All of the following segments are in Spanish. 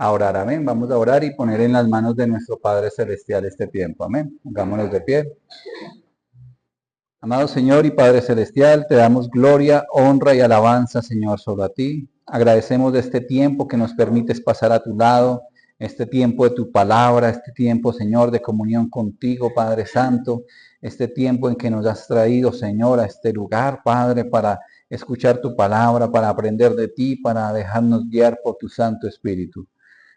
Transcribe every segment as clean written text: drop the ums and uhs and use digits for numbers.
a orar. Amén. Vamos a orar y poner en las manos de nuestro Padre Celestial este tiempo. Amén. Pongámonos de pie. Amado Señor y Padre Celestial, te damos gloria, honra y alabanza, Señor, sobre ti. Agradecemos de este tiempo que nos permites pasar a tu lado, este tiempo de tu palabra, este tiempo, Señor, de comunión contigo, Padre Santo, este tiempo en que nos has traído, Señor, a este lugar, Padre, para escuchar tu palabra, para aprender de ti, para dejarnos guiar por tu Santo Espíritu.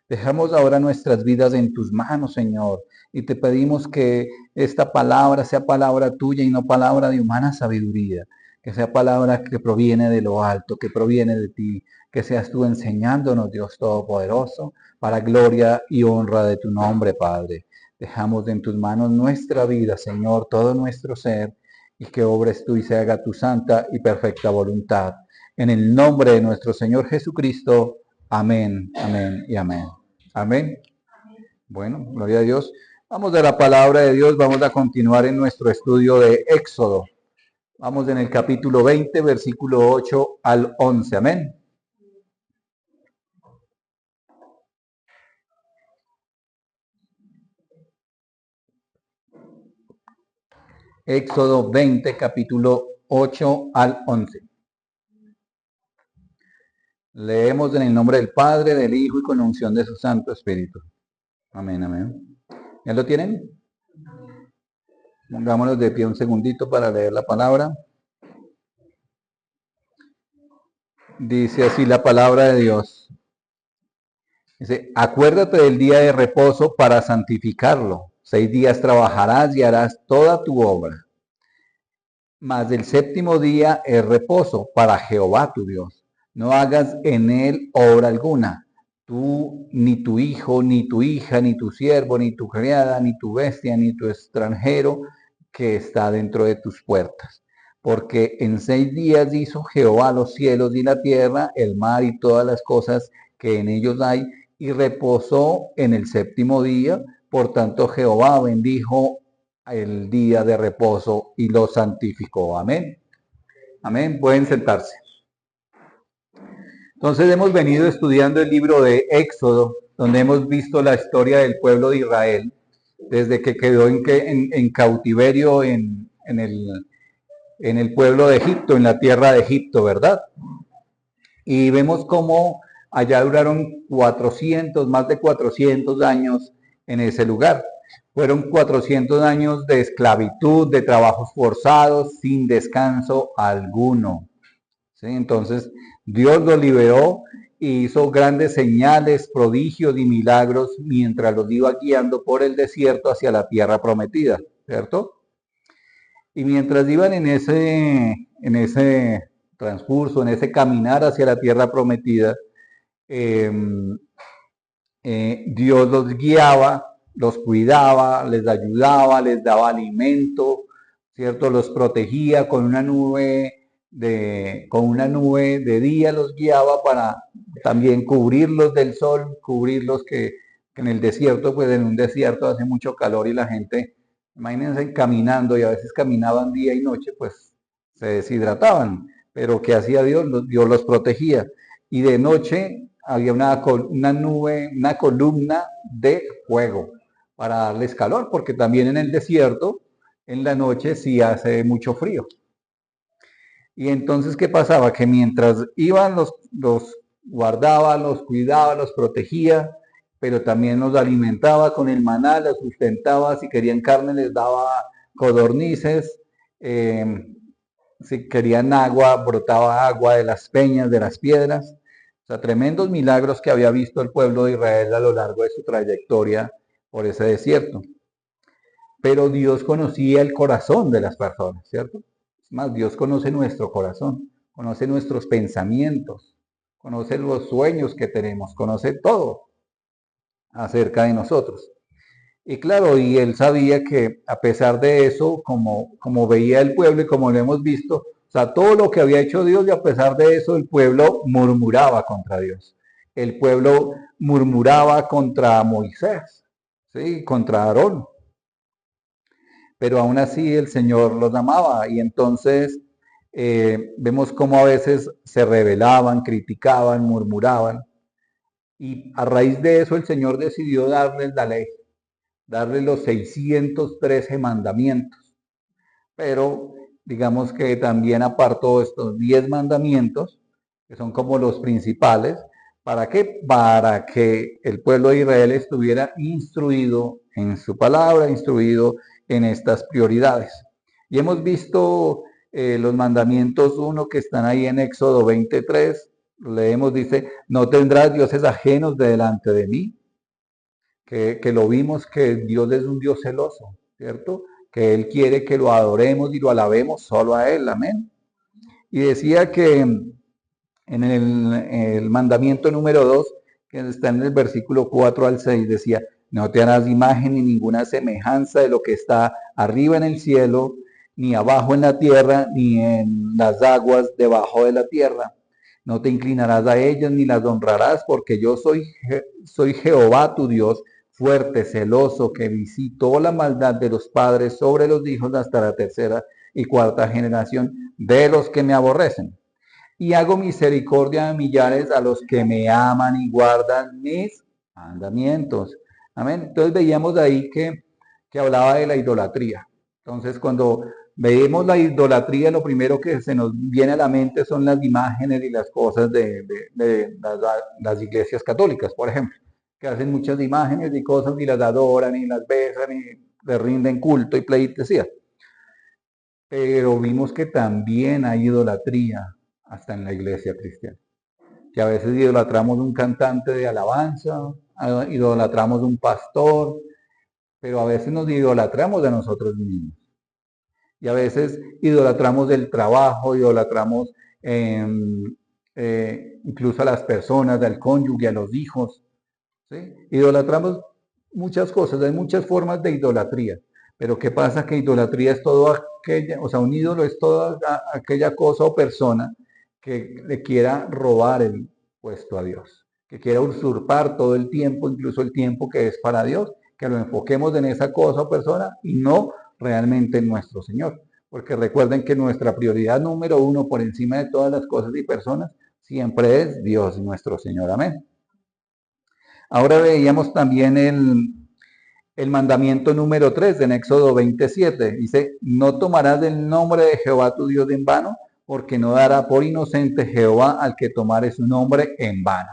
Dejamos ahora nuestras vidas en tus manos, Señor, y te pedimos que esta palabra sea palabra tuya y no palabra de humana sabiduría, que sea palabra que proviene de lo alto, que proviene de ti, que seas tú enseñándonos, Dios Todopoderoso, para gloria y honra de tu nombre, Padre. Dejamos en tus manos nuestra vida, Señor, todo nuestro ser, y que obres tú y se haga tu santa y perfecta voluntad. En el nombre de nuestro Señor Jesucristo. Amén, amén y amén. Amén. Bueno, gloria a Dios. Vamos a la palabra de Dios, vamos a continuar en nuestro estudio de Éxodo. Vamos en el capítulo 20, versículo 8 al 11. Amén. Éxodo 20, capítulo 8 al 11. Leemos en el nombre del Padre, del Hijo y con unción de su Santo Espíritu. Amén, amén. ¿Ya lo tienen? Pongámonos de pie un segundito para leer la palabra. Dice así la palabra de Dios. Dice, acuérdate del día de reposo para santificarlo. 6 días trabajarás y harás toda tu obra. Mas el séptimo día es reposo para Jehová tu Dios. No hagas en él obra alguna. Tú, ni tu hijo, ni tu hija, ni tu siervo, ni tu criada, ni tu bestia, ni tu extranjero que está dentro de tus puertas. Porque en 6 días hizo Jehová los cielos y la tierra, el mar y todas las cosas que en ellos hay, y reposó en el séptimo día. Por tanto, Jehová bendijo el día de reposo y lo santificó. Amén. Amén. Pueden sentarse. Entonces hemos venido estudiando el libro de Éxodo, donde hemos visto la historia del pueblo de Israel, desde que quedó en cautiverio en el pueblo de Egipto, en la tierra de Egipto, ¿verdad? Y vemos cómo allá duraron 400, más de 400 años en ese lugar. Fueron 400 años de esclavitud, de trabajos forzados, sin descanso alguno. ¿Sí? Entonces, Dios los liberó y hizo grandes señales, prodigios y milagros mientras los iba guiando por el desierto hacia la tierra prometida, ¿cierto? Y mientras iban en ese transcurso, en ese caminar hacia la tierra prometida, Dios los guiaba, los cuidaba, les ayudaba, les daba alimento, ¿cierto? Los protegía con una nube de día, los guiaba para también cubrirlos del sol, cubrirlos que en el desierto, pues en un desierto hace mucho calor y la gente, imagínense caminando y a veces caminaban día y noche, pues se deshidrataban, pero ¿qué hacía Dios? Dios los protegía. Y de noche había una nube, una columna de fuego para darles calor, porque también en el desierto, en la noche sí hace mucho frío. Y entonces, ¿qué pasaba? Que mientras iban, los guardaba, los cuidaba, los protegía, pero también los alimentaba con el maná, los sustentaba, si querían carne les daba codornices, si querían agua, brotaba agua de las peñas, de las piedras. O sea, tremendos milagros que había visto el pueblo de Israel a lo largo de su trayectoria por ese desierto. Pero Dios conocía el corazón de las personas, ¿cierto? Es más, Dios conoce nuestro corazón, conoce nuestros pensamientos, conoce los sueños que tenemos, conoce todo acerca de nosotros. Y claro, y él sabía que a pesar de eso, como veía el pueblo y como lo hemos visto, o sea, todo lo que había hecho Dios y a pesar de eso el pueblo murmuraba contra Dios. El pueblo murmuraba contra Moisés, ¿sí? Contra Aarón. Pero aún así el Señor los amaba y entonces vemos cómo a veces se rebelaban, criticaban, murmuraban. Y a raíz de eso el Señor decidió darles la ley, darles los 613 mandamientos. Pero digamos que también apartó estos 10 mandamientos, que son como los principales. ¿Para qué? Para que el pueblo de Israel estuviera instruido en su palabra, instruido en estas prioridades. Y hemos visto los mandamientos, uno que están ahí en Éxodo 23, leemos, dice, no tendrás dioses ajenos delante de mí, que lo vimos que Dios es un Dios celoso, ¿cierto? Que Él quiere que lo adoremos y lo alabemos solo a Él, amén. Y decía que en el mandamiento número 2, que está en el versículo 4 al 6, decía, no te harás imagen ni ninguna semejanza de lo que está arriba en el cielo, ni abajo en la tierra, ni en las aguas debajo de la tierra. No te inclinarás a ellas ni las honrarás, porque yo soy Jehová tu Dios, fuerte, celoso, que visitó la maldad de los padres sobre los hijos hasta la tercera y cuarta generación de los que me aborrecen. Y hago misericordia a millares a los que me aman y guardan mis mandamientos. Amén. Entonces veíamos ahí que hablaba de la idolatría. Entonces cuando veemos la idolatría, lo primero que se nos viene a la mente son las imágenes y las cosas de las iglesias católicas, por ejemplo, que hacen muchas imágenes y cosas y las adoran y las besan y les rinden culto y pleitesía. Pero vimos que también hay idolatría hasta en la iglesia cristiana. Que a veces idolatramos un cantante de alabanza, idolatramos un pastor, pero a veces nos idolatramos de nosotros mismos. Y a veces idolatramos del trabajo, idolatramos incluso a las personas, al cónyuge, a los hijos. ¿Sí? Idolatramos muchas cosas, hay muchas formas de idolatría. Pero ¿qué pasa? Que idolatría es todo aquella, o sea, un ídolo es toda aquella cosa o persona que le quiera robar el puesto a Dios, que quiera usurpar todo el tiempo, incluso el tiempo que es para Dios, que lo enfoquemos en esa cosa o persona y no realmente en nuestro Señor. Porque recuerden que nuestra prioridad número uno por encima de todas las cosas y personas siempre es Dios, nuestro Señor. Amén. Ahora veíamos también el mandamiento número 3 en Éxodo 27. Dice, no tomarás el nombre de Jehová tu Dios en vano, porque no dará por inocente Jehová al que tomare su nombre en vano.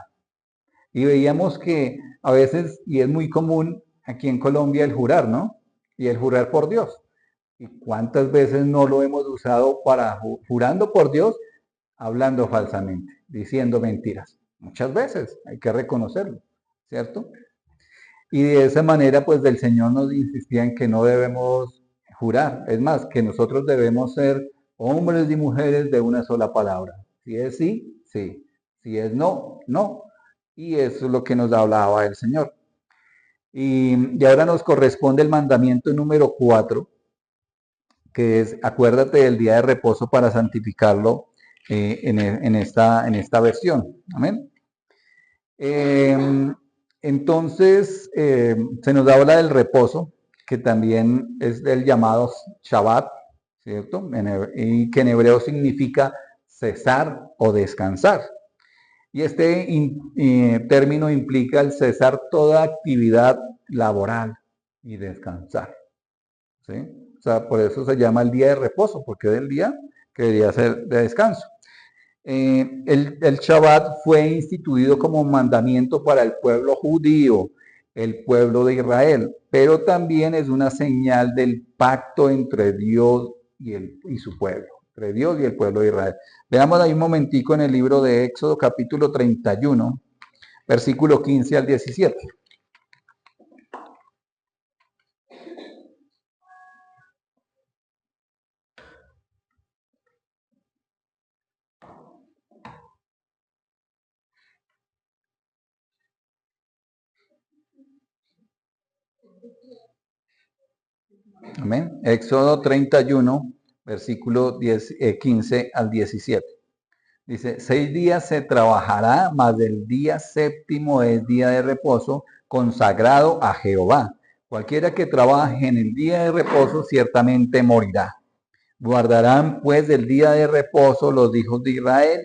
Y veíamos que a veces, y es muy común aquí en Colombia, el jurar, ¿no? Y el jurar por Dios. ¿Y cuántas veces no lo hemos usado para jurando por Dios, hablando falsamente, diciendo mentiras? Muchas veces, hay que reconocerlo, ¿cierto? Y de esa manera, pues del Señor nos insistía en que no debemos jurar. Es más, que nosotros debemos ser hombres y mujeres de una sola palabra. Si es sí, sí. Si es no, no. Y eso es lo que nos hablaba el Señor. Y ahora nos corresponde el mandamiento número 4, que es, acuérdate del día de reposo para santificarlo en esta versión. Amén. Entonces, se nos habla del reposo, que también es el llamado Shabbat, ¿cierto? Y que en hebreo significa cesar o descansar. Y este término implica el cesar toda actividad laboral y descansar. ¿Sí? O sea, por eso se llama el día de reposo, porque es el día que debería ser de descanso. El Shabbat fue instituido como mandamiento para el pueblo judío, el pueblo de Israel, pero también es una señal del pacto entre Dios y su pueblo, entre Dios y el pueblo de Israel. Veamos ahí un momentico en el libro de Éxodo, capítulo 31, versículo 15 al 17. Amén. Éxodo 31, versículo 15 al 17. Dice, 6 días se trabajará, mas el día séptimo es día de reposo, consagrado a Jehová. Cualquiera que trabaje en el día de reposo ciertamente morirá. Guardarán pues el día de reposo los hijos de Israel,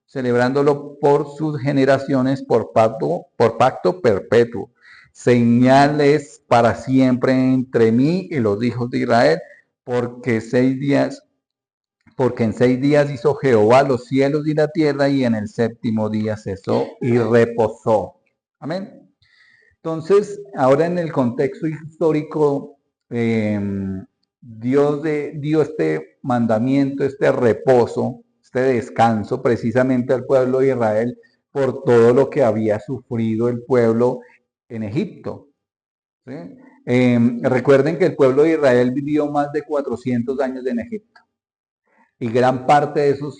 celebrándolo por sus generaciones por pacto perpetuo. Señales para siempre entre mí y los hijos de Israel, porque porque en 6 días hizo Jehová los cielos y la tierra, y en el séptimo día cesó y reposó. Amén. Entonces, ahora en el contexto histórico, Dios dio este mandamiento, este reposo, este descanso precisamente al pueblo de Israel por todo lo que había sufrido el pueblo en Egipto. ¿Sí? Recuerden que el pueblo de Israel vivió más de 400 años en Egipto. Y gran parte de esos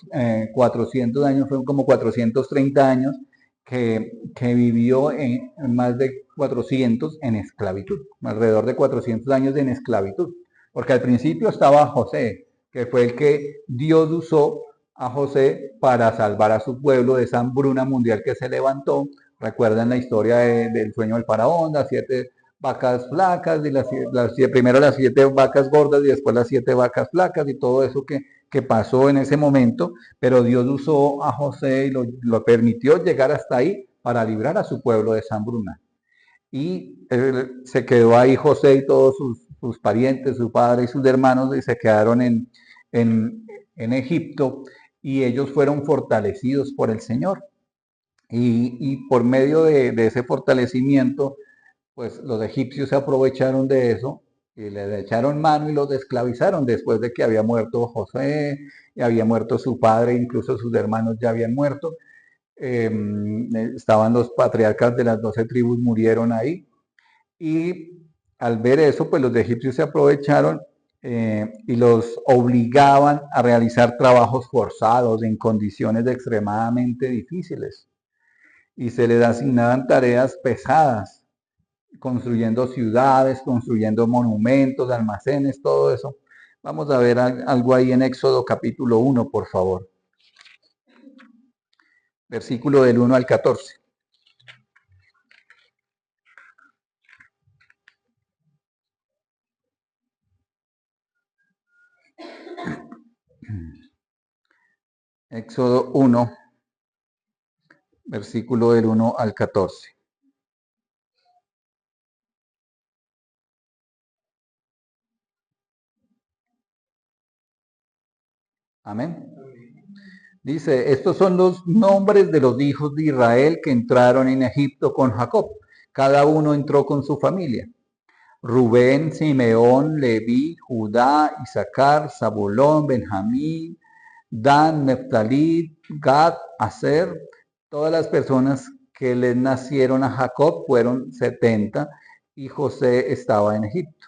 400 años fueron como 430 años que vivió en más de 400 en esclavitud, alrededor de 400 años en esclavitud. Porque al principio estaba José, que fue el que Dios usó a José para salvar a su pueblo de esa hambruna mundial que se levantó. Recuerdan la historia del sueño del faraón, las 7 vacas flacas, y primero las 7 vacas gordas y después las 7 vacas flacas y todo eso que pasó en ese momento, pero Dios usó a José y lo permitió llegar hasta ahí para librar a su pueblo de esa hambruna. Y se quedó ahí José y todos sus parientes, su padre y sus hermanos, y se quedaron en Egipto, y ellos fueron fortalecidos por el Señor. Y por medio de ese fortalecimiento, pues los egipcios se aprovecharon de eso y les echaron mano y los esclavizaron después de que había muerto José, y había muerto su padre, incluso sus hermanos ya habían muerto. Estaban los patriarcas de las 12 tribus, murieron ahí. Y al ver eso, pues los egipcios se aprovecharon y los obligaban a realizar trabajos forzados en condiciones extremadamente difíciles. Y se les asignaban tareas pesadas, construyendo ciudades, construyendo monumentos, almacenes, todo eso. Vamos a ver algo ahí en Éxodo capítulo 1, por favor. Versículo del 1 al 14. Éxodo 1, versículo del 1 al 14. Amén. Dice, estos son los nombres de los hijos de Israel que entraron en Egipto con Jacob. Cada uno entró con su familia. Rubén, Simeón, Leví, Judá, Isaacar, Zabulón, Benjamín, Dan, Neftalí, Gad, Aser. Todas las personas que les nacieron a Jacob fueron 70, y José estaba en Egipto.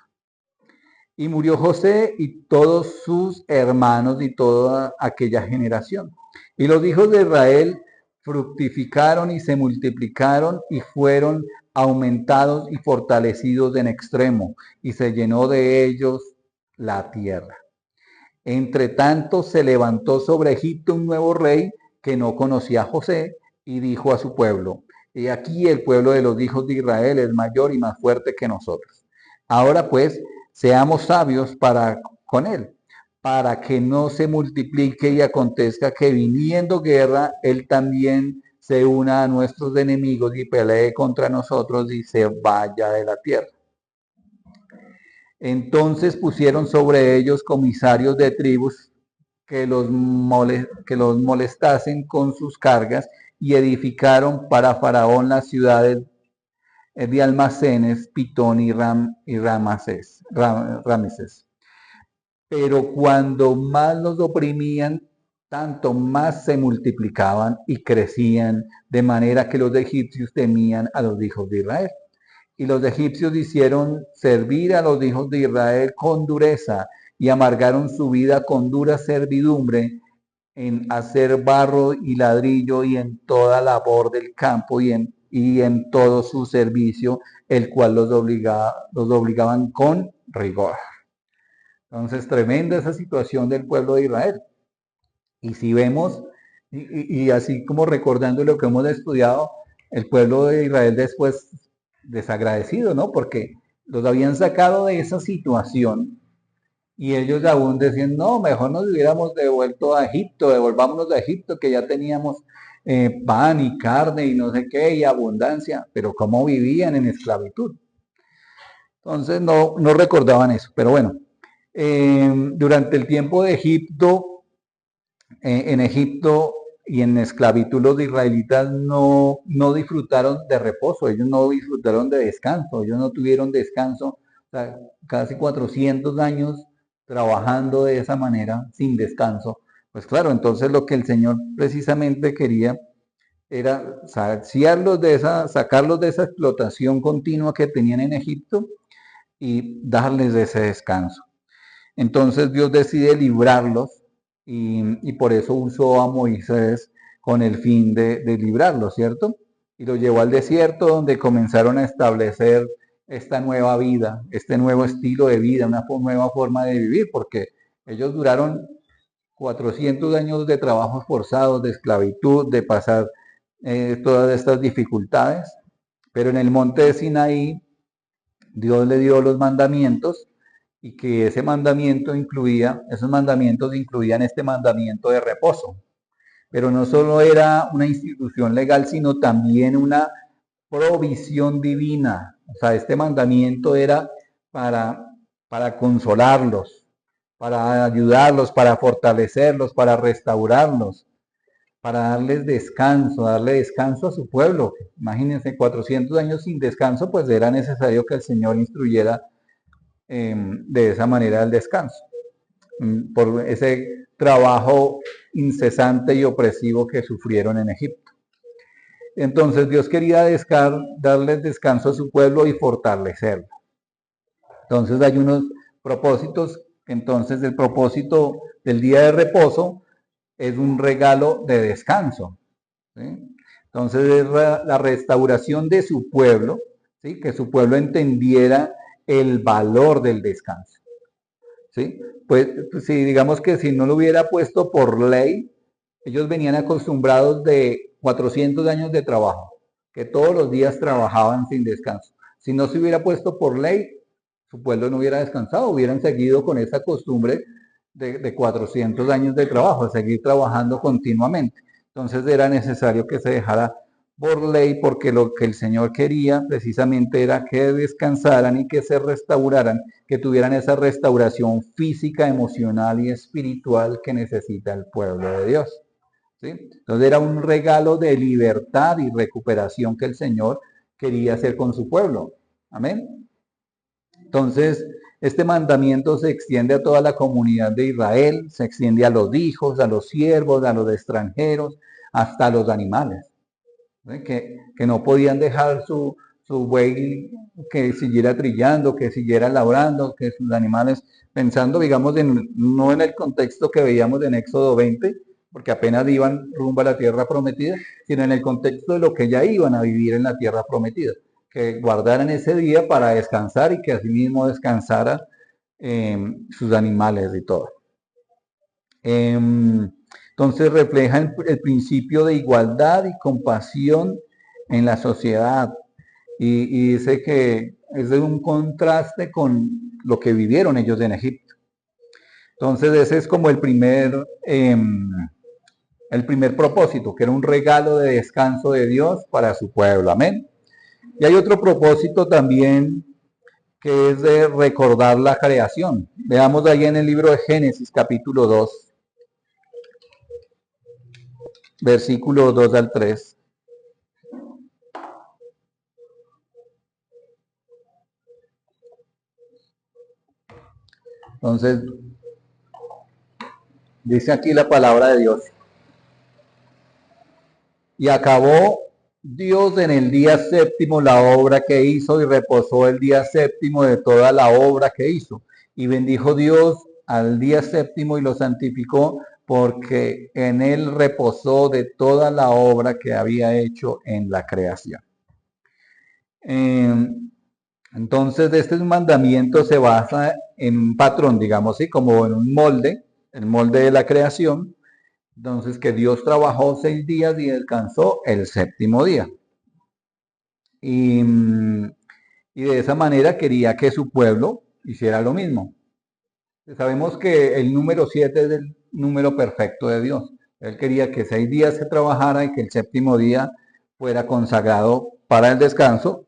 Y murió José y todos sus hermanos y toda aquella generación. Y los hijos de Israel fructificaron y se multiplicaron y fueron aumentados y fortalecidos en extremo, y se llenó de ellos la tierra. Entre tanto se levantó sobre Egipto un nuevo rey que no conocía a José, y dijo a su pueblo: he aquí el pueblo de los hijos de Israel es mayor y más fuerte que nosotros. Ahora pues, seamos sabios con él, para que no se multiplique y acontezca que viniendo guerra, él también se una a nuestros enemigos y pelee contra nosotros y se vaya de la tierra. Entonces pusieron sobre ellos comisarios de tribus que los molestasen con sus cargas, y edificaron para Faraón las ciudades de almacenes, Pitón y Rameses. Pero cuando más los oprimían, tanto más se multiplicaban y crecían, de manera que los egipcios temían a los hijos de Israel. Y los egipcios hicieron servir a los hijos de Israel con dureza, y amargaron su vida con dura servidumbre en hacer barro y ladrillo, y en toda labor del campo, y en todo su servicio, el cual los obligaban con rigor. Entonces, tremenda esa situación del pueblo de Israel. Y si vemos, y así como recordando lo que hemos estudiado, el pueblo de Israel después desagradecido, ¿no? Porque los habían sacado de esa situación Y ellos aún decían, no, mejor nos hubiéramos devuelto a Egipto, devolvámonos a Egipto, que ya teníamos pan y carne y no sé qué, y abundancia, pero cómo vivían en esclavitud. Entonces no recordaban eso, pero bueno, durante el tiempo de Egipto, en Egipto y en esclavitud los israelitas no disfrutaron de reposo, ellos no disfrutaron de descanso, ellos no tuvieron descanso, o sea, casi 400 años trabajando de esa manera, sin descanso. Pues claro, entonces lo que el Señor precisamente quería era sacarlos de esa explotación continua que tenían en Egipto y darles ese descanso. Entonces Dios decide librarlos y por eso usó a Moisés con el fin de librarlos, ¿cierto? Y lo llevó al desierto donde comenzaron a establecer esta nueva vida, este nuevo estilo de vida, una nueva forma de vivir, porque ellos duraron 400 años de trabajos forzados, de esclavitud, de pasar todas estas dificultades, pero en el monte de Sinaí Dios le dio los mandamientos y que esos mandamientos incluían este mandamiento de reposo. Pero no solo era una institución legal, sino también una provisión divina. O sea, este mandamiento era para, para consolarlos, para ayudarlos, para fortalecerlos, para restaurarlos, para darle descanso a su pueblo. Imagínense, 400 años sin descanso, pues era necesario que el Señor instruyera de esa manera el descanso, por ese trabajo incesante y opresivo que sufrieron en Egipto. Entonces Dios quería darles descanso a su pueblo y fortalecerlo. Entonces hay unos propósitos, entonces el propósito del día de reposo es un regalo de descanso, ¿sí? Entonces es la restauración de su pueblo, ¿sí? Que su pueblo entendiera el valor del descanso. ¿Sí? Pues si digamos que si no lo hubiera puesto por ley, ellos venían acostumbrados de 400 años de trabajo, que todos los días trabajaban sin descanso. Si no se hubiera puesto por ley, su pueblo no hubiera descansado, hubieran seguido con esa costumbre de 400 años de trabajo, de seguir trabajando continuamente. Entonces era necesario que se dejara por ley, porque lo que el Señor quería precisamente era que descansaran y que se restauraran, que tuvieran esa restauración física, emocional y espiritual que necesita el pueblo de Dios. ¿Sí? Entonces era un regalo de libertad y recuperación que el Señor quería hacer con su pueblo. Amén. Entonces, este mandamiento se extiende a toda la comunidad de Israel, se extiende a los hijos, a los siervos, a los extranjeros, hasta a los animales. Que no podían dejar su buey que siguiera trillando, que siguiera labrando, que sus animales, pensando, digamos, no en el contexto que veíamos en Éxodo 20, porque apenas iban rumbo a la tierra prometida, sino en el contexto de lo que ya iban a vivir en la tierra prometida, que guardaran ese día para descansar y que asimismo descansaran sus animales y todo. Entonces refleja el principio de igualdad y compasión en la sociedad y dice que es de un contraste con lo que vivieron ellos en Egipto. Entonces ese es como el primer propósito, que era un regalo de descanso de Dios para su pueblo. Amén. Y hay otro propósito también que es de recordar la creación. Veamos ahí en el libro de Génesis capítulo 2. Versículo 2 al 3. Entonces, dice aquí la palabra de Dios. Y acabó Dios en el día séptimo la obra que hizo y reposó el día séptimo de toda la obra que hizo. Y bendijo Dios al día séptimo y lo santificó porque en él reposó de toda la obra que había hecho en la creación. Entonces, este mandamiento se basa en un patrón, digamos así, como en un molde, el molde de la creación. Entonces, que Dios trabajó 6 días y descansó el séptimo día. Y de esa manera quería que su pueblo hiciera lo mismo. Sabemos que el número 7 es el número perfecto de Dios. Él quería que 6 días se trabajara y que el séptimo día fuera consagrado para el descanso.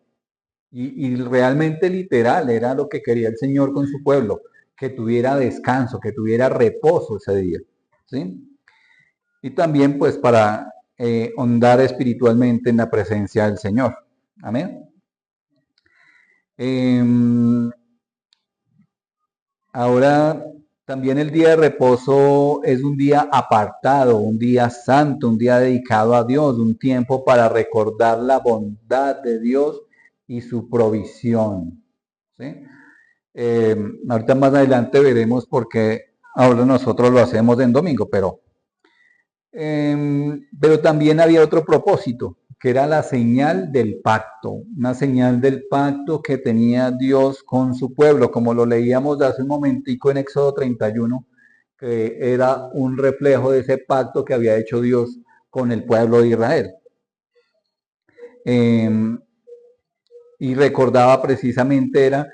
Y realmente literal era lo que quería el Señor con su pueblo, que tuviera descanso, que tuviera reposo ese día. ¿Sí? Y también pues para hondar espiritualmente en la presencia del Señor. Amén. Ahora también el día de reposo es un día apartado, un día santo, un día dedicado a Dios, un tiempo para recordar la bondad de Dios y su provisión. ¿Sí? Ahorita más adelante veremos por qué ahora nosotros lo hacemos en domingo, pero también había otro propósito, que era la señal del pacto, una señal del pacto que tenía Dios con su pueblo, como lo leíamos hace un momentico en Éxodo 31, que era un reflejo de ese pacto que había hecho Dios con el pueblo de Israel. Y recordaba precisamente era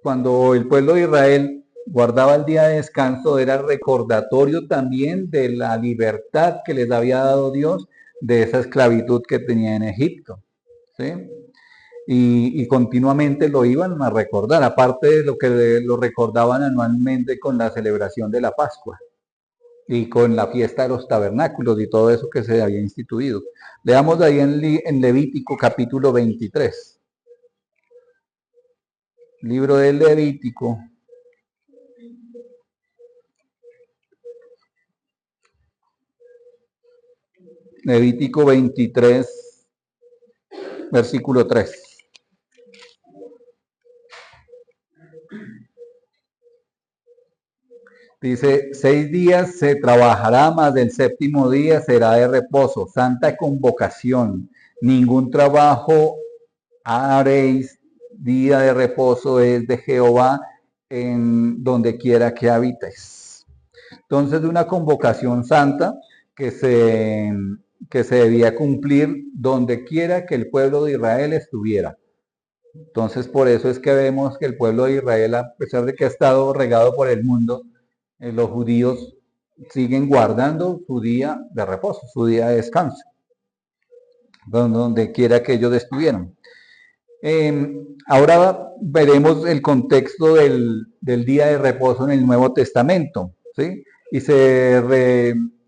cuando el pueblo de Israel guardaba el día de descanso, era recordatorio también de la libertad que les había dado Dios de esa esclavitud que tenía en Egipto. ¿Sí? Y continuamente lo iban a recordar, aparte de lo que lo recordaban anualmente con la celebración de la Pascua y con la fiesta de los tabernáculos y todo eso que se había instituido. Leamos ahí en Levítico capítulo 23. Libro de Levítico. Levítico 23, versículo 3. Dice, 6 días se trabajará, mas del séptimo día será de reposo, santa convocación. Ningún trabajo haréis, día de reposo es de Jehová en donde quiera que habites. Entonces, de una convocación santa que se debía cumplir donde quiera que el pueblo de Israel estuviera. Entonces, por eso es que vemos que el pueblo de Israel, a pesar de que ha estado regado por el mundo, los judíos siguen guardando su día de reposo, su día de descanso, donde quiera que ellos estuvieran. Ahora veremos el contexto del día de reposo en el Nuevo Testamento, ¿sí?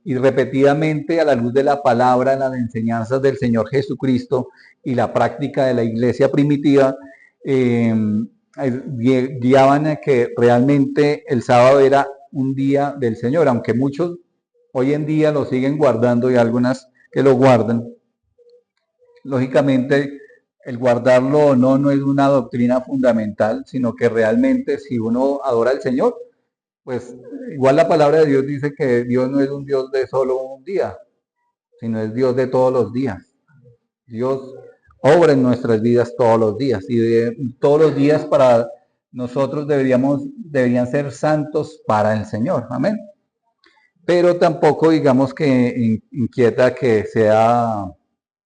Y repetidamente a la luz de la palabra, en las enseñanzas del Señor Jesucristo y la práctica de la iglesia primitiva, guiaban a que realmente el sábado era un día del Señor, aunque muchos hoy en día lo siguen guardando y algunas que lo guardan. Lógicamente, el guardarlo o no es una doctrina fundamental, sino que realmente si uno adora al Señor, pues igual la palabra de Dios dice que Dios no es un Dios de solo un día, sino es Dios de todos los días. Dios obra en nuestras vidas todos los días y todos los días para nosotros deberían ser santos para el Señor. Amén. Pero tampoco digamos que inquieta que sea,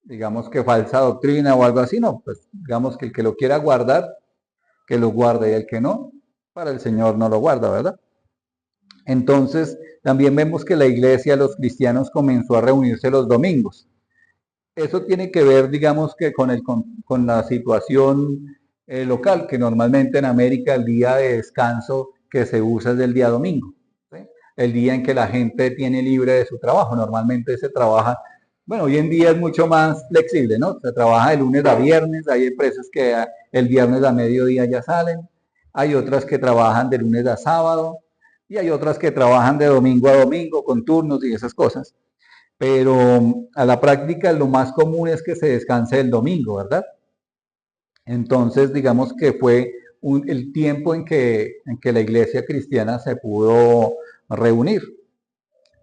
digamos que falsa doctrina o algo así, no, pues digamos que el que lo quiera guardar, que lo guarde y el que no, para el Señor no lo guarda, ¿verdad? Entonces, también vemos que la iglesia, los cristianos comenzó a reunirse los domingos. Eso tiene que ver, digamos que con la situación local, que normalmente en América el día de descanso que se usa es el día domingo, ¿sí? El día en que la gente tiene libre de su trabajo. Normalmente se trabaja, bueno, hoy en día es mucho más flexible, ¿no? Se trabaja de lunes a viernes, hay empresas que el viernes a mediodía ya salen, hay otras que trabajan de lunes a sábado y hay otras que trabajan de domingo a domingo con turnos y esas cosas. Pero a la práctica lo más común es que se descanse el domingo, ¿verdad? Entonces, digamos que fue el tiempo en que la iglesia cristiana se pudo reunir,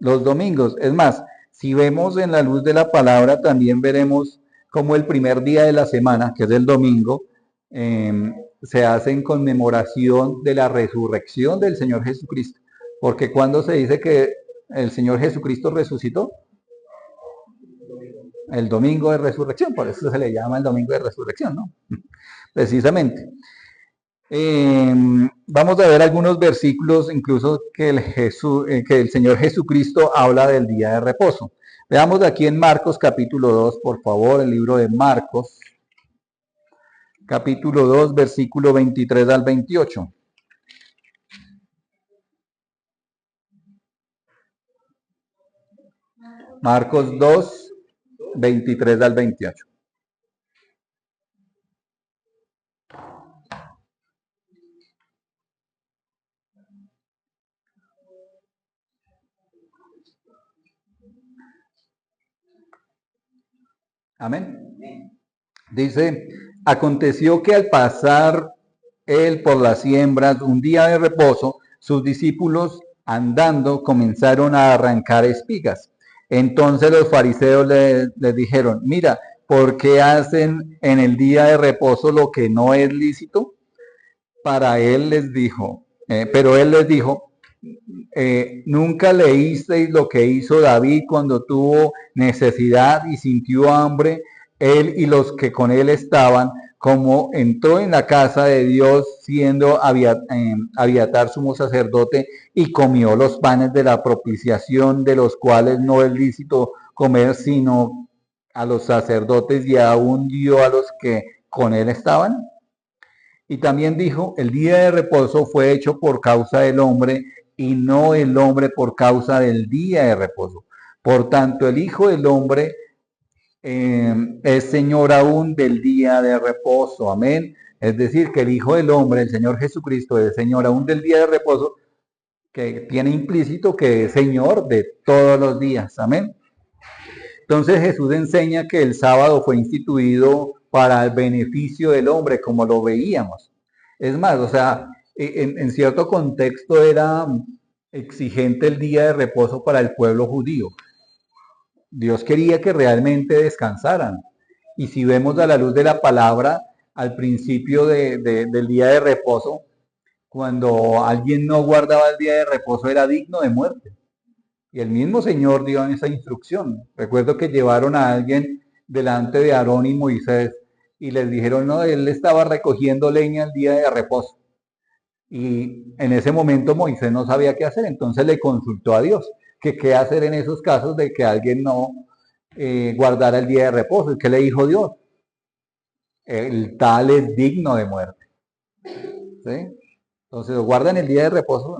los domingos. Es más, si vemos en la luz de la palabra, también veremos cómo el primer día de la semana, que es el domingo, se hace en conmemoración de la resurrección del Señor Jesucristo. Porque cuando se dice que el Señor Jesucristo resucitó, el domingo de resurrección, por eso se le llama el domingo de resurrección, ¿no? Precisamente. Vamos a ver algunos versículos, incluso que el Señor Jesucristo habla del día de reposo. Veamos aquí en Marcos capítulo 2, por favor, el libro de Marcos, capítulo 2, versículo 23 al 28. Marcos 2, 23 al 28. Amén. Dice, aconteció que al pasar él por las siembras un día de reposo, sus discípulos andando comenzaron a arrancar espigas. Entonces los fariseos les dijeron, mira, ¿por qué hacen en el día de reposo lo que no es lícito? Para él les dijo, pero él les dijo, nunca leísteis lo que hizo David cuando tuvo necesidad y sintió hambre, él y los que con él estaban, como entró en la casa de Dios siendo Abiatar sumo sacerdote y comió los panes de la propiciación, de los cuales no es lícito comer sino a los sacerdotes, y aún dio a los que con él estaban. Y también dijo, el día de reposo fue hecho por causa del hombre y no el hombre por causa del día de reposo. Por tanto, el Hijo del Hombre es Señor aún del día de reposo. Amén. Es decir, que el Hijo del Hombre, el Señor Jesucristo, es Señor aún del día de reposo, que tiene implícito que es Señor de todos los días. Amén. Entonces Jesús enseña que el sábado fue instituido para el beneficio del hombre, como lo veíamos. Es más, o sea, en cierto contexto era exigente el día de reposo para el pueblo judío. Dios quería que realmente descansaran. Y si vemos a la luz de la palabra, al principio del día de reposo, cuando alguien no guardaba el día de reposo era digno de muerte. Y el mismo Señor dio esa instrucción. Recuerdo que llevaron a alguien delante de Aarón y Moisés y les dijeron, no, él estaba recogiendo leña el día de reposo. Y en ese momento Moisés no sabía qué hacer, entonces le consultó a Dios, que qué hacer en esos casos de que alguien no guardara el día de reposo. ¿Y qué le dijo Dios? El tal es digno de muerte. ¿Sí? Entonces, ¿guardan el día de reposo?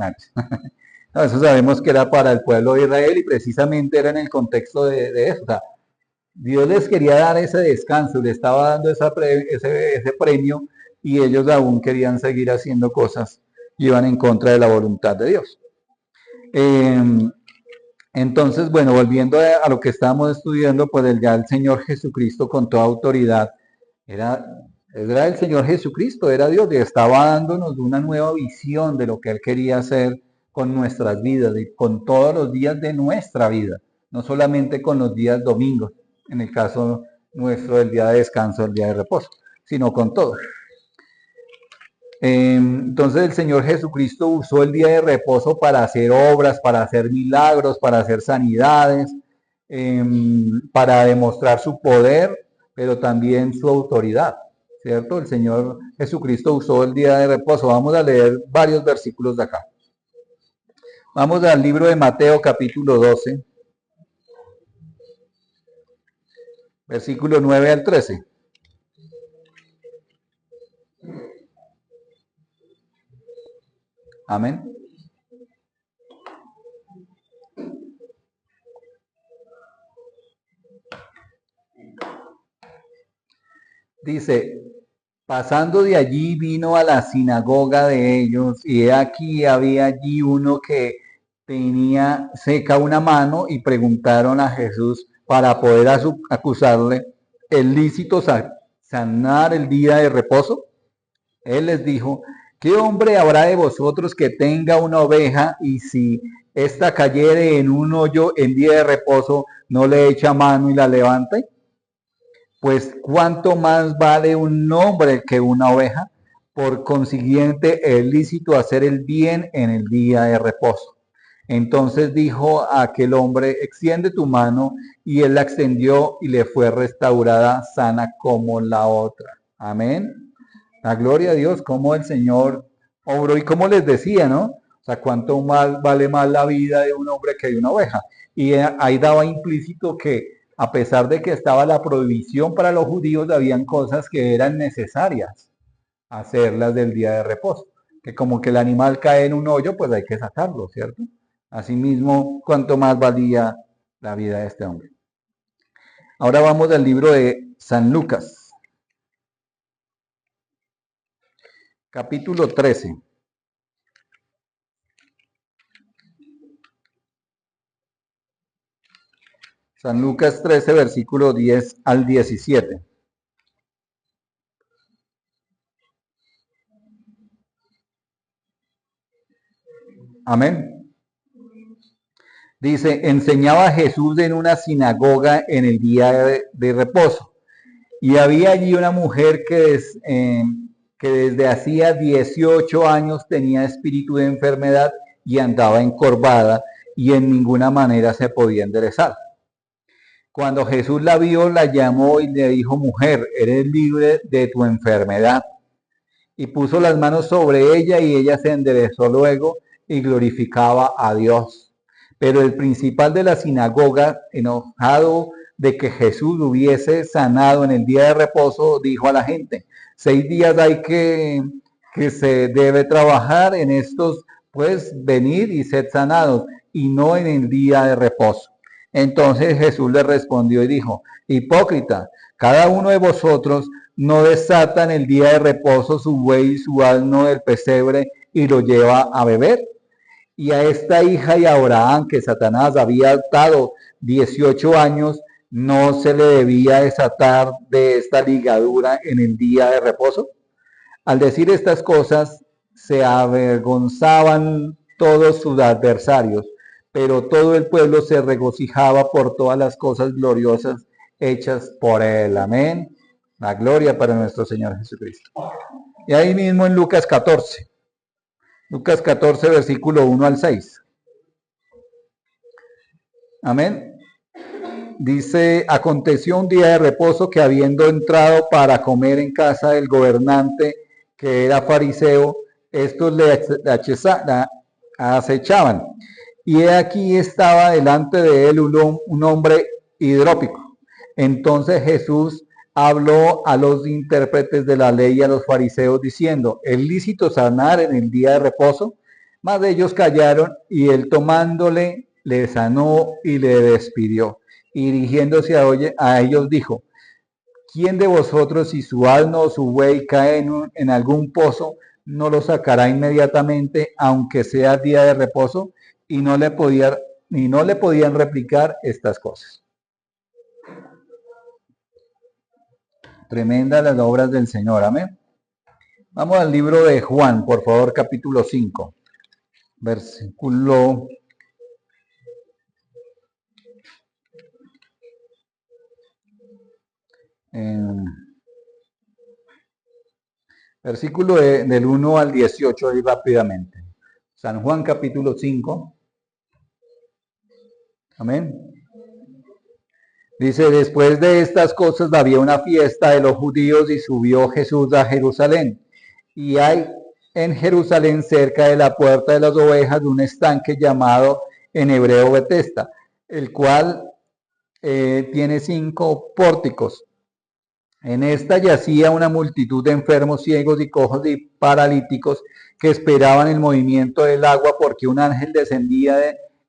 No, eso sabemos que era para el pueblo de Israel y precisamente era en el contexto de eso. O sea, Dios les quería dar ese descanso, le estaba dando ese premio y ellos aún querían seguir haciendo cosas y iban en contra de la voluntad de Dios. Entonces, bueno, volviendo a lo que estábamos estudiando, pues ya el Señor Jesucristo con toda autoridad era el Señor Jesucristo, era Dios y estaba dándonos una nueva visión de lo que Él quería hacer con nuestras vidas y con todos los días de nuestra vida, no solamente con los días domingos, en el caso nuestro del día de descanso, el día de reposo, sino con todo. Entonces el Señor Jesucristo usó el día de reposo para hacer obras, para hacer milagros, para hacer sanidades, para demostrar su poder, pero también su autoridad, ¿cierto? El Señor Jesucristo usó el día de reposo. Vamos a leer varios versículos de acá. Vamos al libro de Mateo capítulo 12, versículo 9 al 13. Amén. Dice, pasando de allí vino a la sinagoga de ellos y he aquí había allí uno que tenía seca una mano y preguntaron a Jesús para poder acusarle, ¿es lícito sanar el día de reposo? Él les dijo, ¿qué hombre habrá de vosotros que tenga una oveja y si ésta cayere en un hoyo en día de reposo, no le echa mano y la levanta? Pues cuánto más vale un hombre que una oveja. Por consiguiente, es lícito hacer el bien en el día de reposo. Entonces dijo a aquel hombre, extiende tu mano, y él la extendió y le fue restaurada sana como la otra. Amén. La gloria a Dios, como el Señor obró y como les decía, ¿no? O sea, cuánto más vale más la vida de un hombre que de una oveja. Y ahí daba implícito que a pesar de que estaba la prohibición para los judíos, habían cosas que eran necesarias hacerlas del día de reposo. Que como que el animal cae en un hoyo, pues hay que sacarlo, ¿cierto? Asimismo, cuánto más valía la vida de este hombre. Ahora vamos al libro de San Lucas, capítulo 13. San Lucas 13, versículo 10 al 17. Amén. Dice, enseñaba Jesús en una sinagoga en el día de reposo. Y había allí una mujer que desde hacía 18 años tenía espíritu de enfermedad y andaba encorvada y en ninguna manera se podía enderezar. Cuando Jesús la vio, la llamó y le dijo, mujer, eres libre de tu enfermedad. Y puso las manos sobre ella y ella se enderezó luego y glorificaba a Dios. Pero el principal de la sinagoga, enojado de que Jesús hubiese sanado en el día de reposo, dijo a la gente, 6 días hay que se debe trabajar, en estos pues venid y sed sanados, y no en el día de reposo. Entonces Jesús le respondió y dijo, hipócrita, cada uno de vosotros no desata en el día de reposo su buey y su asno del pesebre y lo lleva a beber. Y a esta hija y a Abraham, que Satanás había atado 18 años, no se le debía desatar de esta ligadura en el día de reposo. Al decir estas cosas, se avergonzaban todos sus adversarios, pero todo el pueblo se regocijaba por todas las cosas gloriosas hechas por él. Amén. La gloria para nuestro Señor Jesucristo. Y ahí mismo en Lucas 14. Lucas 14, versículo 1 al 6. Amén. Dice, aconteció un día de reposo que habiendo entrado para comer en casa del gobernante, que era fariseo, estos le acechaban. Y he aquí estaba delante de él un hombre hidrópico. Entonces Jesús habló a los intérpretes de la ley y a los fariseos diciendo, ¿es lícito sanar en el día de reposo? Mas ellos callaron y él tomándole le sanó y le despidió. Y dirigiéndose a ellos dijo, ¿quién de vosotros si su asno o su buey cae en algún pozo, no lo sacará inmediatamente, aunque sea día de reposo? Y no le podían replicar estas cosas. Tremendas las obras del Señor, amén. Vamos al libro de Juan, por favor, capítulo 5, versículo versículo del 1 al 18, ahí rápidamente. San Juan capítulo 5. Amén. Dice, después de estas cosas había una fiesta de los judíos y subió Jesús a Jerusalén. Y hay en Jerusalén, cerca de la puerta de las ovejas, un estanque llamado en hebreo Betesda, el cual tiene 5 pórticos. En esta yacía una multitud de enfermos, ciegos y cojos y paralíticos que esperaban el movimiento del agua, porque un ángel descendía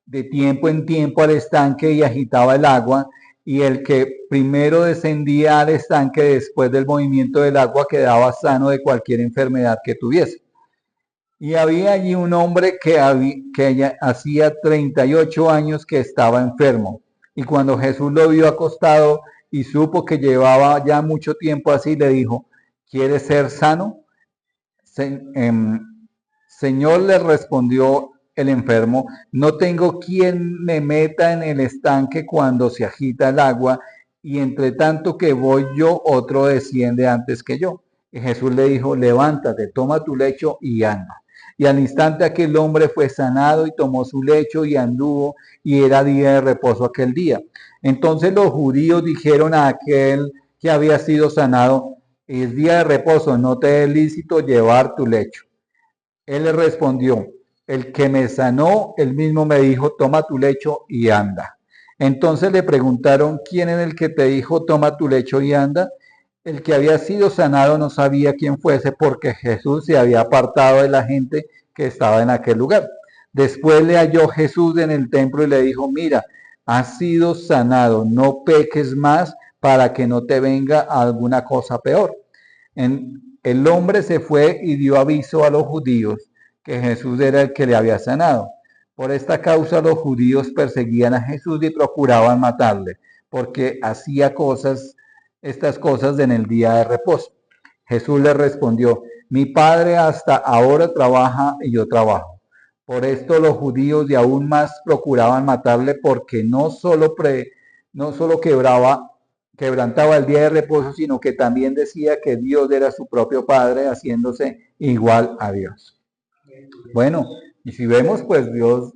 de tiempo en tiempo al estanque y agitaba el agua, y el que primero descendía al estanque después del movimiento del agua quedaba sano de cualquier enfermedad que tuviese. Y había allí un hombre que hacía 38 años que estaba enfermo. Y cuando Jesús lo vio acostado y supo que llevaba ya mucho tiempo así, le dijo, ¿quieres ser sano? Señor, le respondió el enfermo, no tengo quien me meta en el estanque cuando se agita el agua, y entre tanto que voy yo, otro desciende antes que yo. Y Jesús le dijo, levántate, toma tu lecho y anda. Y al instante aquel hombre fue sanado y tomó su lecho y anduvo, y era día de reposo aquel día. Entonces los judíos dijeron a aquel que había sido sanado, es día de reposo, no te es lícito llevar tu lecho. Él le respondió, el que me sanó, él mismo me dijo, toma tu lecho y anda. Entonces le preguntaron, ¿quién es el que te dijo, toma tu lecho y anda? El que había sido sanado no sabía quién fuese porque Jesús se había apartado de la gente que estaba en aquel lugar. Después le halló Jesús en el templo y le dijo, mira, has sido sanado, no peques más para que no te venga alguna cosa peor. El hombre se fue y dio aviso a los judíos que Jesús era el que le había sanado. Por esta causa los judíos perseguían a Jesús y procuraban matarle, porque hacía estas cosas en el día de reposo. Jesús le respondió, mi Padre hasta ahora trabaja y yo trabajo. Por esto los judíos y aún más procuraban matarle porque no solo quebrantaba el día de reposo, sino que también decía que Dios era su propio Padre, haciéndose igual a Dios. Bueno, y si vemos, pues Dios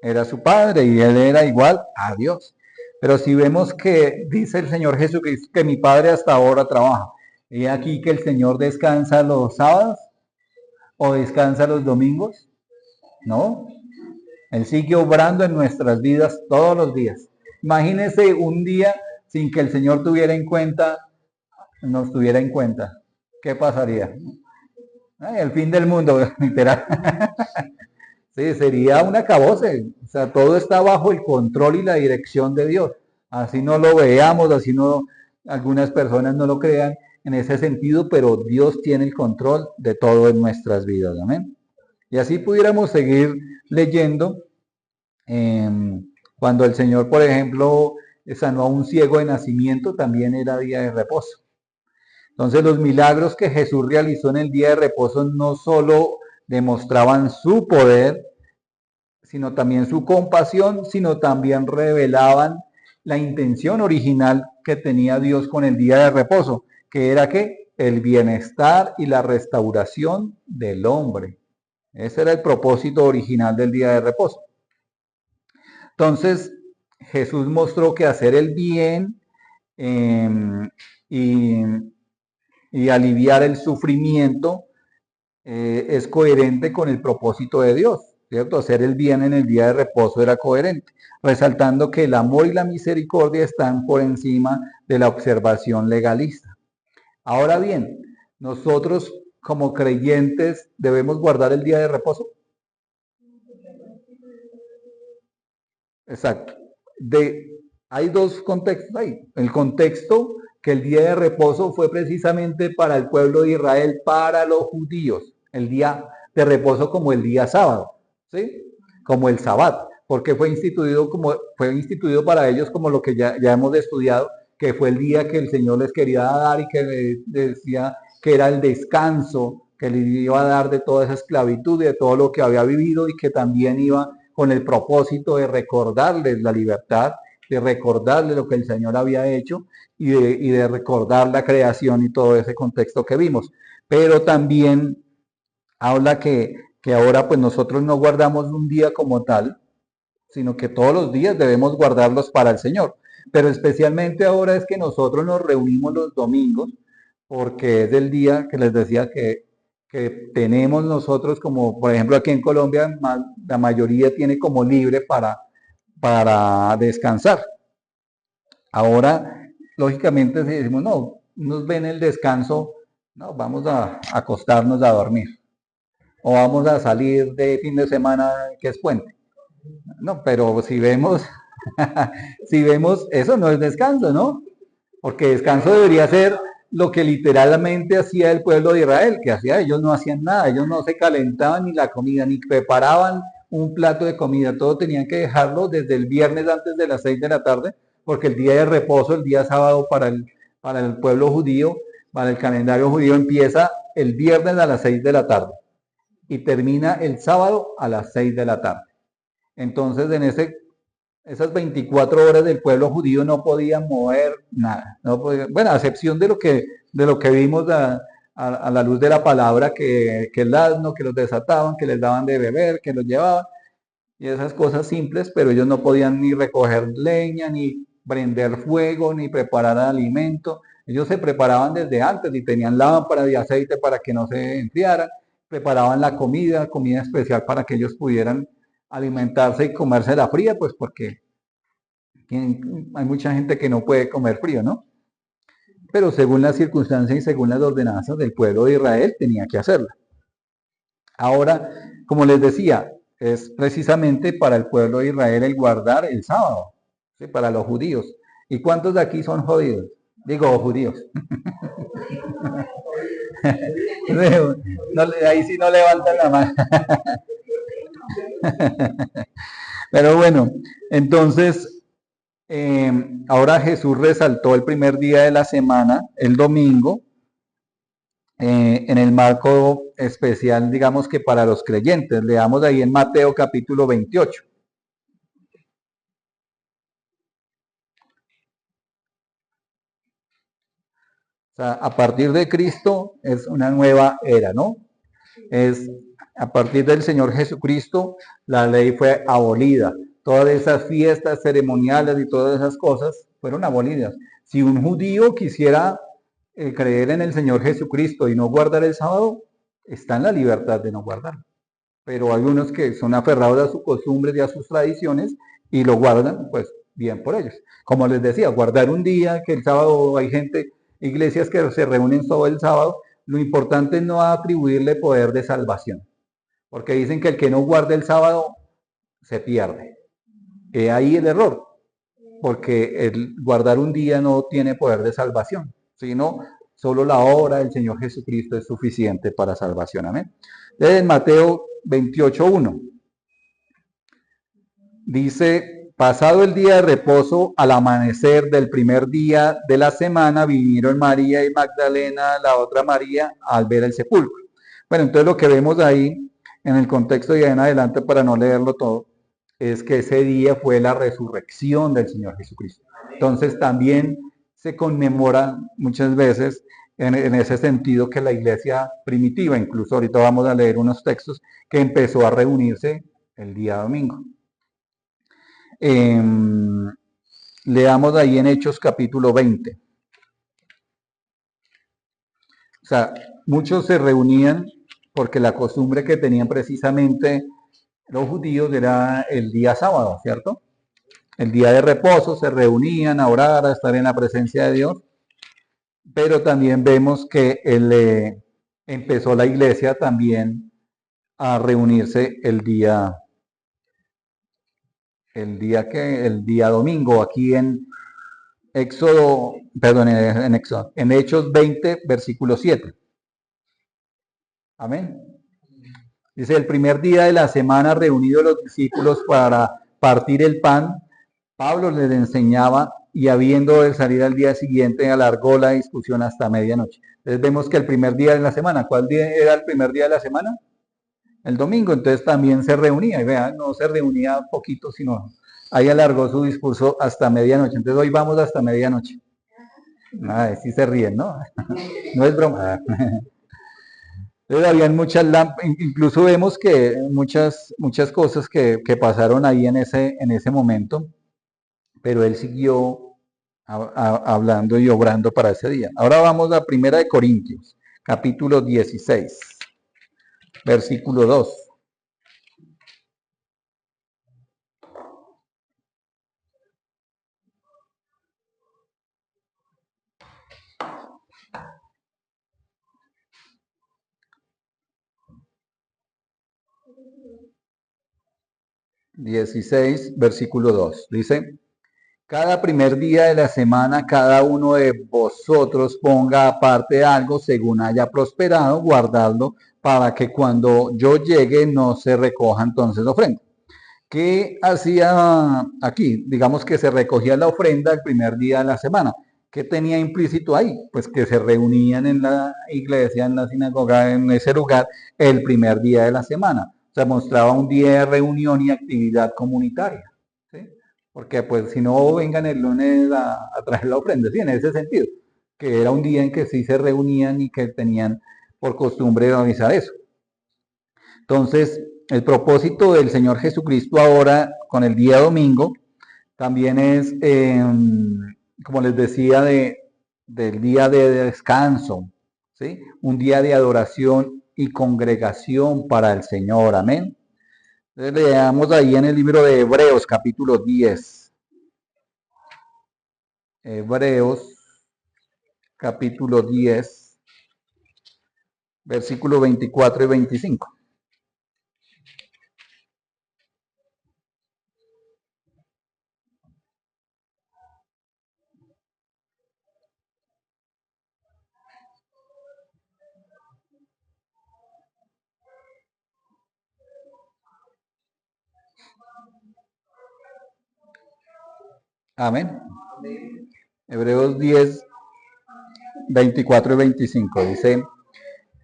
era su Padre y Él era igual a Dios. Pero si vemos que dice el Señor Jesucristo que mi Padre hasta ahora trabaja, y aquí que el Señor descansa los sábados o descansa los domingos, ¿no? Él sigue obrando en nuestras vidas todos los días. Imagínese un día sin que el Señor tuviera en cuenta, nos tuviera en cuenta. ¿Qué pasaría? Ay, el fin del mundo, literal. Sí, sería un acabose. O sea, todo está bajo el control y la dirección de Dios. Así no lo veamos, así no, algunas personas no lo crean en ese sentido, pero Dios tiene el control de todo en nuestras vidas. Amén. Y así pudiéramos seguir leyendo. Cuando el Señor, por ejemplo, sanó a un ciego de nacimiento, también era día de reposo. Entonces los milagros que Jesús realizó en el día de reposo no solo demostraban su poder, sino también su compasión, sino también revelaban la intención original que tenía Dios con el día de reposo, que era que el bienestar y la restauración del hombre. Ese era el propósito original del día de reposo. Entonces, Jesús mostró que hacer el bien y aliviar el sufrimiento es coherente con el propósito de Dios, ¿cierto? Hacer el bien en el día de reposo era coherente, resaltando que el amor y la misericordia están por encima de la observación legalista. Ahora bien, nosotros como creyentes debemos guardar el día de reposo. Exacto. Hay dos contextos ahí. El contexto que el día de reposo fue precisamente para el pueblo de Israel, para los judíos. El día de reposo como el día sábado, ¿sí? Como el sabbat, porque fue instituido para ellos como lo que ya hemos estudiado, que fue el día que el Señor les quería dar y que decía que era el descanso que les iba a dar de toda esa esclavitud y de todo lo que había vivido y que también iba con el propósito de recordarles la libertad, de recordarles lo que el Señor había hecho y de recordar la creación y todo ese contexto que vimos. Pero también habla que ahora pues nosotros no guardamos un día como tal, sino que todos los días debemos guardarlos para el Señor. Pero especialmente ahora es que nosotros nos reunimos los domingos, porque es el día que les decía que tenemos nosotros, como por ejemplo aquí en Colombia, la mayoría tiene como libre para descansar. Ahora, lógicamente, si decimos, no, nos ven el descanso, no, vamos a acostarnos a dormir. O vamos a salir de fin de semana que es puente. No, pero si vemos, si vemos, eso no es descanso, ¿no? Porque descanso debería ser lo que literalmente hacía el pueblo de Israel, que hacía, ellos no hacían nada, ellos no se calentaban ni la comida, ni preparaban un plato de comida, todo tenían que dejarlo desde el viernes antes de las 6 de la tarde, porque el día de reposo, el día sábado para el pueblo judío, para el calendario judío empieza el viernes a las 6 de la tarde y termina el sábado a las 6 de la tarde. Entonces, esas 24 horas del pueblo judío no podían mover nada. No podían, bueno, a excepción de lo que vimos a la luz de la palabra, que el asno, que los desataban, que les daban de beber, que los llevaban, y esas cosas simples, pero ellos no podían ni recoger leña, ni prender fuego, ni preparar alimento, Ellos se preparaban desde antes y tenían lámparas de aceite para que no se enfriaran, preparaban la comida, comida especial para que ellos pudieran alimentarse y comérsela fría, pues porque hay mucha gente que no puede comer frío, ¿no? Pero según las circunstancias y según las ordenanzas del pueblo de Israel, tenía que hacerla. Ahora, como les decía, es precisamente para el pueblo de Israel el guardar el sábado, ¿sí? Para los judíos. ¿Y cuántos de aquí son judíos? Digo, judíos. No, ahí sí no levantan la mano. Pero bueno, entonces, ahora Jesús resaltó el primer día de la semana, el domingo, en el marco especial, digamos que para los creyentes. Leamos ahí en Mateo capítulo 28. O sea, a partir de Cristo es una nueva era, ¿no? Es a partir del Señor Jesucristo, la ley fue abolida. Todas esas fiestas ceremoniales y todas esas cosas fueron abolidas. Si un judío quisiera creer en el Señor Jesucristo y no guardar el sábado, está en la libertad de no guardarlo. Pero hay unos que son aferrados a sus costumbres y a sus tradiciones y lo guardan, pues bien por ellos. Como les decía, guardar un día, que el sábado hay gente, iglesias que se reúnen todo el sábado, lo importante es no atribuirle poder de salvación, porque dicen que el que no guarda el sábado se pierde. Ahí el error, porque el guardar un día no tiene poder de salvación, sino solo la obra del Señor Jesucristo es suficiente para salvación. Amén. Desde Mateo 28:1 dice: pasado el día de reposo, al amanecer del primer día de la semana, vinieron María y Magdalena, la otra María, al ver el sepulcro. Bueno, entonces lo que vemos ahí, en el contexto y en adelante, para no leerlo todo, es que ese día fue la resurrección del Señor Jesucristo. Entonces también se conmemora muchas veces en ese sentido que la iglesia primitiva, incluso ahorita vamos a leer unos textos, que empezó a reunirse el día domingo. Leamos ahí en Hechos capítulo 20. O sea, muchos se reunían porque la costumbre que tenían precisamente los judíos era el día sábado, ¿cierto? El día de reposo, se reunían a orar, a estar en la presencia de Dios, pero también vemos que empezó la iglesia también a reunirse el día domingo, aquí en Éxodo, perdón, en Hechos 20, versículo 7. Amén. Dice: el primer día de la semana, reunidos los discípulos para partir el pan, Pablo les enseñaba, y habiendo de salir al día siguiente, alargó la discusión hasta medianoche. Entonces vemos que el primer día de la semana, ¿cuál día era el primer día de la semana? El domingo. Entonces también se reunía, y vean, no se reunía poquito, sino ahí alargó su discurso hasta medianoche. Entonces hoy vamos hasta medianoche. Ay, sí se ríen, ¿no? No es broma. Entonces habían muchas lámparas, incluso vemos que muchas cosas que pasaron ahí en ese momento, pero él siguió hablando y obrando para ese día. Ahora vamos a 1 Corintios, capítulo 16, versículo 2. Versículo 2. Dice: cada primer día de la semana, cada uno de vosotros ponga aparte algo según haya prosperado, guardadlo, para que cuando yo llegue no se recoja entonces ofrenda. ¿Qué hacía aquí? Digamos que se recogía la ofrenda el primer día de la semana. ¿Qué tenía implícito ahí? Pues que se reunían en la iglesia, en la sinagoga, en ese lugar, el primer día de la semana. O sea, mostraba un día de reunión y actividad comunitaria. ¿Sí? Porque pues si no vengan el lunes a traer la ofrenda, ¿sí? En ese sentido, que era un día en que sí se reunían y que tenían por costumbre realizar eso. Entonces, el propósito del Señor Jesucristo ahora con el día domingo también es, como les decía, de del día de descanso, ¿sí? Un día de adoración y congregación para el Señor, amén. Entonces, leamos ahí en el libro de Hebreos, capítulo 10. Hebreos, capítulo 10, versículos 24 y 25. Amén. Hebreos 10, 24 y 25 dice: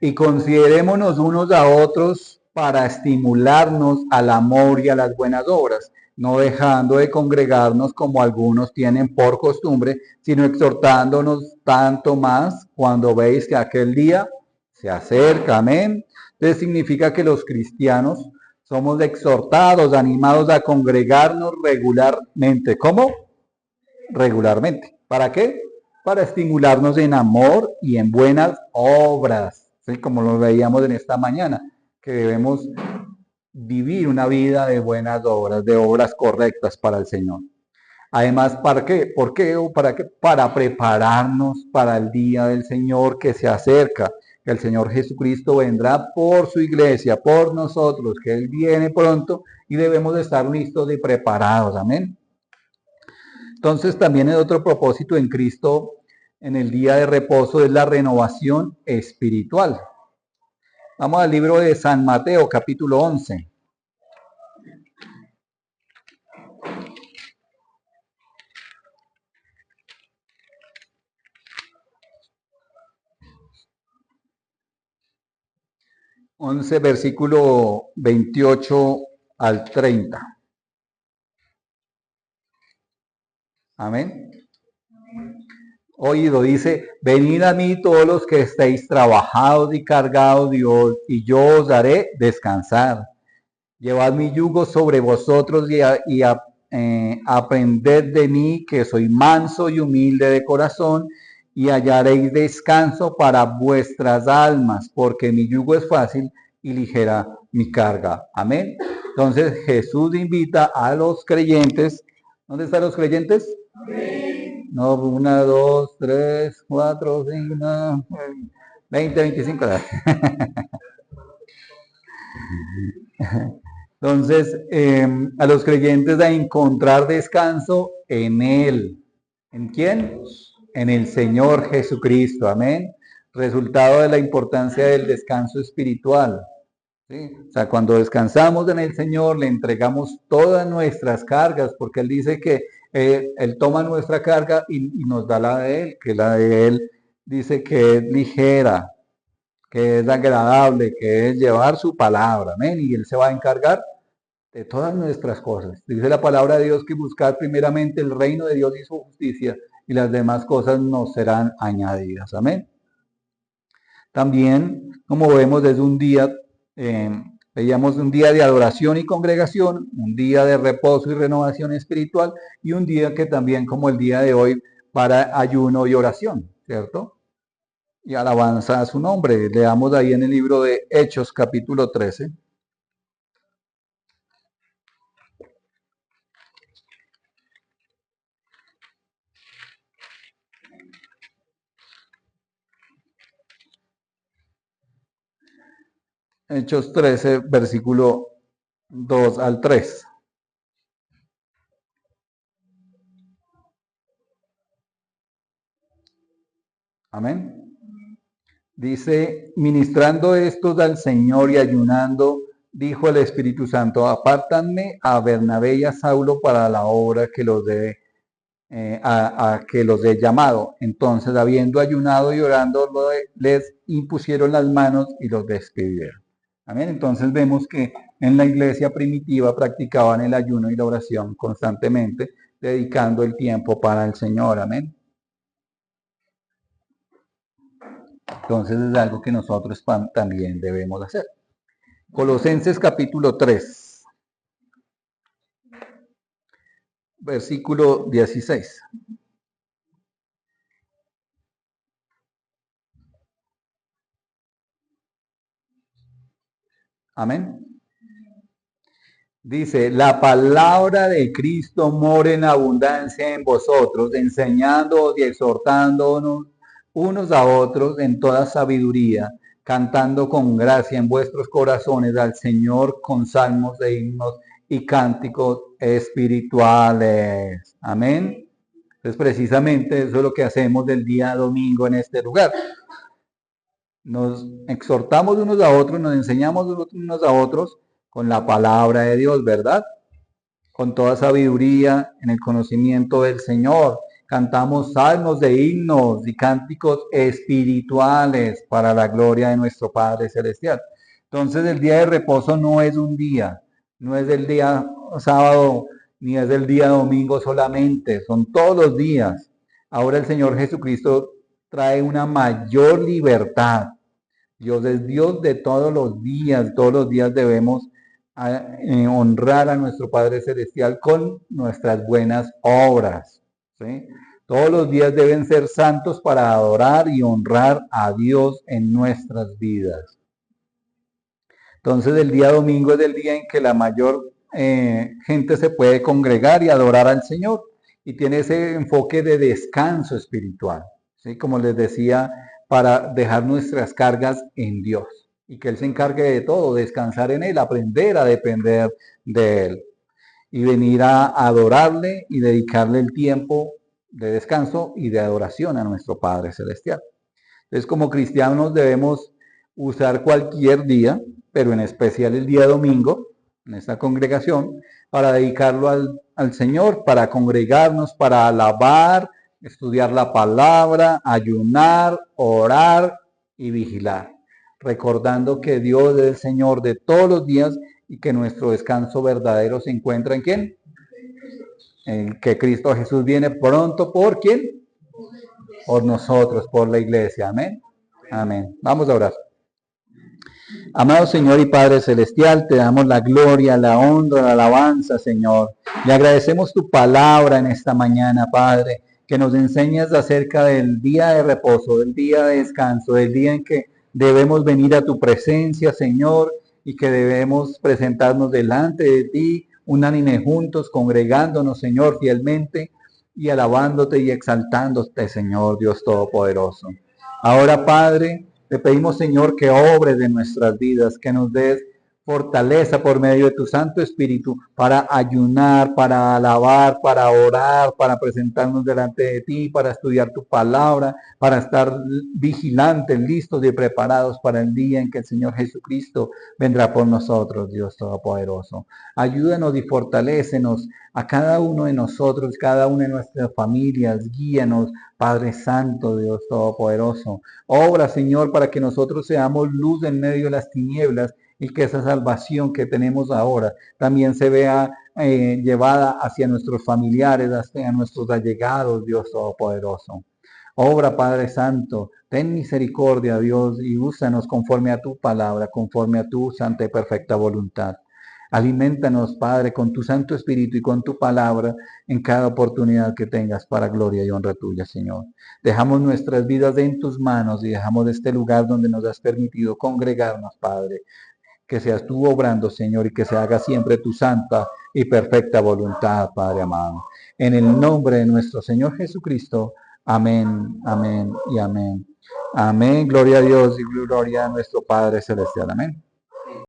y considerémonos unos a otros para estimularnos al amor y a las buenas obras, no dejando de congregarnos como algunos tienen por costumbre, sino exhortándonos tanto más cuando veis que aquel día se acerca. Amén. Entonces significa que los cristianos somos exhortados, animados a congregarnos regularmente. ¿Cómo? Regularmente. ¿Para qué? Para estimularnos en amor y en buenas obras, ¿sí? Como lo veíamos en esta mañana, que debemos vivir una vida de buenas obras, de obras correctas para el Señor. Además, ¿para qué? ¿Por qué? ¿O para qué? Para prepararnos para el día del Señor que se acerca, que el Señor Jesucristo vendrá por su iglesia, por nosotros, que Él viene pronto y debemos estar listos y preparados. Amén. Entonces también el otro propósito en Cristo en el día de reposo es la renovación espiritual. Vamos al libro de San Mateo, capítulo 11. Versículo 28 al 30. Amén. Oído, dice: venid a mí todos los que estéis trabajados y cargados, y yo os haré descansar. Llevad mi yugo sobre vosotros y aprended de mí, que soy manso y humilde de corazón, y hallaréis descanso para vuestras almas, porque mi yugo es fácil y ligera mi carga. Amén. Entonces Jesús invita a los creyentes. ¿Dónde están los creyentes? Amén. No, 1, 2, 3, 4, 5, no, 20, 25. Entonces, a los creyentes a encontrar descanso en Él. ¿En quién? En el Señor Jesucristo. Amén. Resultado de la importancia del descanso espiritual. ¿Sí? O sea, cuando descansamos en el Señor, le entregamos todas nuestras cargas, porque Él dice que Él toma nuestra carga y nos da la de Él, que la de Él dice que es ligera, que es agradable, que es llevar su palabra. Amén. Y Él se va a encargar de todas nuestras cosas. Dice la palabra de Dios que buscar primeramente el reino de Dios y su justicia, y las demás cosas nos serán añadidas. Amén. También, como vemos, es un día, veíamos un día de adoración y congregación, un día de reposo y renovación espiritual, y un día que también, como el día de hoy, para ayuno y oración, ¿cierto? Y alabanza a su nombre. Leamos ahí en el libro de Hechos, capítulo 13. Hechos 13, versículo 2 al 3. Amén. Dice: ministrando estos al Señor y ayunando, dijo el Espíritu Santo: apártanme a Bernabé y a Saulo para la obra que a que los he llamado. Entonces, habiendo ayunado y orando, les impusieron las manos y los despidieron. Amén. Entonces vemos que en la iglesia primitiva practicaban el ayuno y la oración constantemente, dedicando el tiempo para el Señor. Amén. Entonces es algo que nosotros también debemos hacer. Colosenses capítulo 3, versículo 16. Amén. Dice, la palabra de Cristo mora en abundancia en vosotros, enseñándoos y exhortándonos unos a otros en toda sabiduría, cantando con gracia en vuestros corazones al Señor con salmos e himnos y cánticos espirituales. Amén. Entonces, precisamente eso es lo que hacemos del día domingo en este lugar. Nos exhortamos unos a otros, nos enseñamos unos a otros con la palabra de Dios, ¿verdad? Con toda sabiduría en el conocimiento del Señor. Cantamos salmos de himnos y cánticos espirituales para la gloria de nuestro Padre Celestial. Entonces el día de reposo no es un día, no es el día sábado, ni es el día domingo solamente, son todos los días. Ahora el Señor Jesucristo trae una mayor libertad. Dios es Dios de todos los días debemos honrar a nuestro Padre Celestial con nuestras buenas obras. ¿Sí? Todos los días deben ser santos para adorar y honrar a Dios en nuestras vidas. Entonces el día domingo es el día en que la mayor gente se puede congregar y adorar al Señor y tiene ese enfoque de descanso espiritual. ¿Sí? Como les decía, para dejar nuestras cargas en Dios y que Él se encargue de todo, descansar en Él, aprender a depender de Él y venir a adorarle y dedicarle el tiempo de descanso y de adoración a nuestro Padre Celestial. Entonces, como cristianos debemos usar cualquier día, pero en especial el día domingo, en esta congregación, para dedicarlo al Señor, para congregarnos, para alabar, estudiar la palabra, ayunar, orar y vigilar, recordando que Dios es el Señor de todos los días y que nuestro descanso verdadero se encuentra en ¿quién? En que Cristo Jesús viene pronto. ¿Por quién? Por nosotros, por la iglesia. Amén. Amén. Vamos a orar. Amado Señor y Padre Celestial, te damos la gloria, la honra, la alabanza, Señor. Le agradecemos tu palabra en esta mañana, Padre, que nos enseñas acerca del día de reposo, del día de descanso, del día en que debemos venir a tu presencia, Señor, y que debemos presentarnos delante de ti, unánime juntos, congregándonos, Señor, fielmente y alabándote y exaltándote, Señor, Dios Todopoderoso. Ahora, Padre, te pedimos, Señor, que obres en nuestras vidas, que nos des fortaleza por medio de tu Santo Espíritu para ayunar, para alabar, para orar, para presentarnos delante de ti, para estudiar tu palabra, para estar vigilantes, listos y preparados para el día en que el Señor Jesucristo vendrá por nosotros, Dios Todopoderoso. Ayúdanos y fortalécenos a cada uno de nosotros, cada una de nuestras familias, guíanos, Padre Santo, Dios Todopoderoso. Obra, Señor, para que nosotros seamos luz en medio de las tinieblas y que esa salvación que tenemos ahora también se vea llevada hacia nuestros familiares, hacia nuestros allegados, Dios Todopoderoso. Obra, Padre Santo, ten misericordia, Dios, y úsanos conforme a tu palabra, conforme a tu santa y perfecta voluntad. Aliméntanos, Padre, con tu Santo Espíritu y con tu palabra en cada oportunidad que tengas para gloria y honra tuya, Señor. Dejamos nuestras vidas en tus manos y dejamos este lugar donde nos has permitido congregarnos, Padre. Que seas tú obrando, Señor, y que se haga siempre tu santa y perfecta voluntad, Padre amado. En el nombre de nuestro Señor Jesucristo. Amén, amén y amén. Amén, gloria a Dios y gloria a nuestro Padre Celestial. Amén.